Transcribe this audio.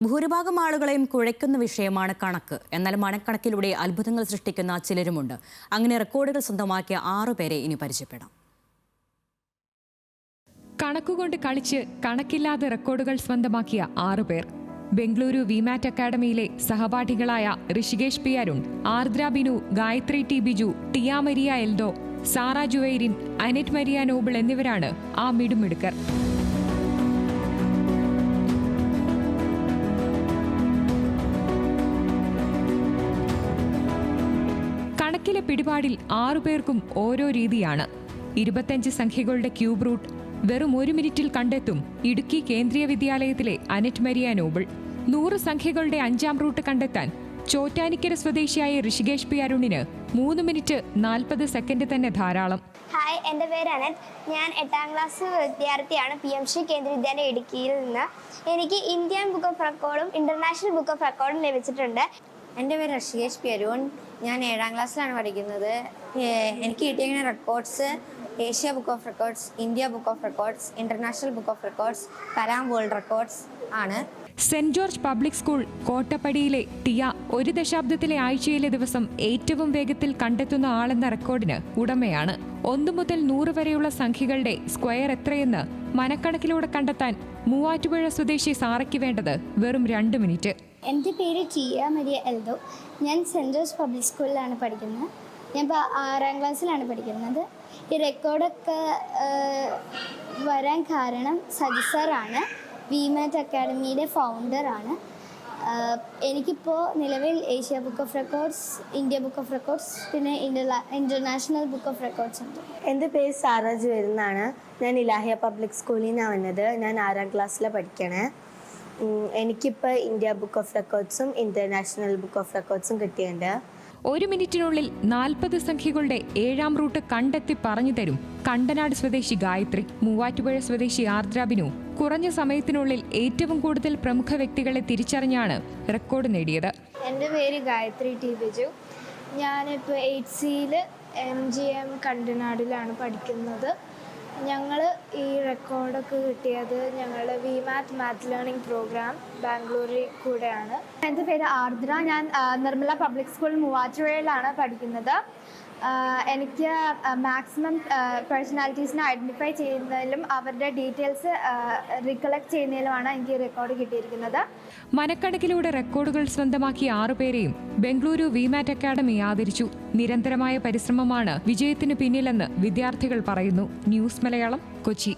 ഭൂരിഭാഗം ആളുകളെയും കുഴയ്ക്കുന്ന വിഷയമാണ് കണക്ക്. എന്നാൽ മനക്കണക്കിലൂടെ അത്ഭുതങ്ങൾ സൃഷ്ടിക്കുന്ന ചിലരുമുണ്ട്. അങ്ങനെ റെക്കോർഡുകൾ സ്വന്തമാക്കിയ 6 പേരെ ഇനി പരിചയപ്പെടാം. കണക്കുകൊണ്ട് കളിച്ച് കണക്കില്ലാതെ റെക്കോർഡുകൾ സ്വന്തമാക്കിയ 6 പേർ. ബംഗളൂരു വിമാറ്റ് അക്കാഡമിയിലെ സഹപാഠികളായ ഋഷികേഷ് പി അരുൺ, ആർദ്ര ബിനു, ഗായത്രി ടി ബിജു, ടിയ മരിയ എൽദോ, സാറ ജുവൈരിൻ, അനറ്റ് മരിയ നോബിൾ എന്നിവരാണ് ആ മിടുമിടുക്കർ. കണക്കിലെ പിടിപാടിൽ 6 പേർക്കും ഓരോ രീതിയാണ്. 25 സംഖ്യകളുടെ ക്യൂബ് റൂട്ട് വെറും 1 മിനിറ്റിൽ കണ്ടെത്തും ഇടുക്കി കേന്ദ്രീയ വിദ്യാലയത്തിലെ അനറ്റ് മരിയ നോബിൾ. 100 സംഖ്യകളുടെ 5ാം റൂട്ട് കണ്ടെത്താൻ ചോറ്റാനിക്കര സ്വദേശിയായ ഋഷികേഷ് പി അരുണിന് 3 മിനിറ്റ് 40 സെക്കൻഡ് തന്നെ ധാരാളം. ഹായ്, എൻ്റെ പേര് അനറ്റ്. ഞാൻ 8ാം ക്ലാസ് വിദ്യാർത്ഥിയാണ് PMC കേന്ദ്രീയ വിദ്യാലയം ഇടുക്കിയിൽ നിന്ന്. എനിക്ക് ഇന്ത്യൻ ബുക്ക് ഓഫ് റെക്കോർഡും ഇന്റർനാഷണൽ ബുക്ക് ഓഫ് റെക്കോർഡും ലഭിച്ചിട്ടുണ്ട്. എൻ്റെ പേര് ഋഷികേഷ് പി അരുൺ. ഞാൻ 7ാം ക്ലാസ്സിലാണ് പഠിക്കുന്നത്. എനിക്ക് കിട്ടിയ records Asia book of records, India book of records, international book of records, Kalam world records ആണ്. സെന്റ് ജോർജ് പബ്ലിക് സ്കൂൾ കോട്ടപ്പടിയിലെ ടിയ 1 ദശാബ്ദത്തിലെ ആഴ്ചയിലെ ദിവസം ഏറ്റവും വേഗത്തിൽ കണ്ടെത്തുന്ന ആളെന്ന റെക്കോർഡിന് ഉടമയാണ്. 1 മുതൽ 100 വരെയുള്ള സംഖ്യകളുടെ സ്ക്വയർ എത്രയെന്ന് മനക്കണക്കിലൂടെ കണ്ടെത്താൻ മൂവാറ്റുപുഴ സ്വദേശി സാറയ്ക്ക് വേണ്ടത് വെറും 2 മിനിറ്റ്. എൻ്റെ പേര് ടിയ മരിയ എൽദോ. ഞാൻ സെൻറ് ജോർജ് പബ്ലിക് സ്കൂളിലാണ് പഠിക്കുന്നത്. ഞാൻ ഇപ്പോൾ 6ാം ക്ലാസ്സിലാണ് പഠിക്കുന്നത്. ഈ റെക്കോർഡൊക്കെ വരാൻ കാരണം സജി സാറാണ്. വിമാറ്റ് അക്കാഡമിയുടെ ഫൗണ്ടറാണ്. എനിക്കിപ്പോൾ നിലവിൽ Asia book of records, India book of records, പിന്നെ ഇന്റർനാഷണൽ ബുക്ക് ഓഫ് റെക്കോർഡ്സ് ഉണ്ട്. എൻ്റെ പേര് സാറ ജുവൈരിനാണ്. ഞാൻ ഇലാഹിയ പബ്ലിക് സ്കൂളിൽ നിന്നാണ് വന്നത്. ഞാൻ 6ാം ക്ലാസ്സിലാണ് പഠിക്കണേ. എനിക്കിപ്പോൾ ഇന്ത്യ ബുക്ക് ഓഫ് റെക്കോർഡ്സും ഇന്റർനാഷണൽ ബുക്ക് ഓഫ് റെക്കോർഡ്സും കിട്ടിയിട്ടുണ്ട്. 1 മിനിറ്റിനുള്ളിൽ 40 സംഖ്യകളുടെ 7ാം റൂട്ട് കണ്ടെത്തി പറഞ്ഞു തരും കണ്ടനാട് സ്വദേശി ഗായത്രി. മൂവാറ്റുപുഴ സ്വദേശി ആർദ്ര ബിനു കുറഞ്ഞ സമയത്തിനുള്ളിൽ ഏറ്റവും കൂടുതൽ പ്രമുഖ വ്യക്തികളെ തിരിച്ചറിഞ്ഞാണ് റെക്കോർഡ് നേടിയത്. എൻ്റെ പേര് ഗായത്രി ടി ബിജു. ഞാനിപ്പോൾ 8C MGM കണ്ടനാടിലാണ് പഠിക്കുന്നത്. ഞങ്ങൾ ഈ റെക്കോർഡൊക്കെ കിട്ടിയത് ഞങ്ങളുടെ വിമാറ്റ് മാത്ത് ലേണിംഗ് പ്രോഗ്രാം ബാംഗ്ലൂരിൽ കൂടെയാണ്. എൻ്റെ പേര് ആർദ്ര. ഞാൻ നിർമ്മല പബ്ലിക് സ്കൂൾ മൂവാറ്റുപുഴയിലാണ് പഠിക്കുന്നത്. എനിക്ക് മാക്സിമം പേഴ്സണാലിറ്റീസിനെ ഐഡൻറ്റിഫൈ ചെയ്യുന്നതിലും അവരുടെ ഡീറ്റെയിൽസ് റിക്കളക്ട് ചെയ്യുന്നതിലുമാണ് എനിക്ക് റെക്കോർഡ് കിട്ടിയിരിക്കുന്നത്. മനക്കണക്കിലൂടെ റെക്കോർഡുകൾ സ്വന്തമാക്കിയ 6 പേരെയും ബംഗളൂരു വിമാറ്റ് അക്കാഡമി ആദരിച്ചു. നിരന്തരമായ പരിശ്രമമാണ് വിജയത്തിന് പിന്നിലെന്ന് വിദ്യാർത്ഥികൾ പറയുന്നു. ന്യൂസ് മലയാളം, കൊച്ചി.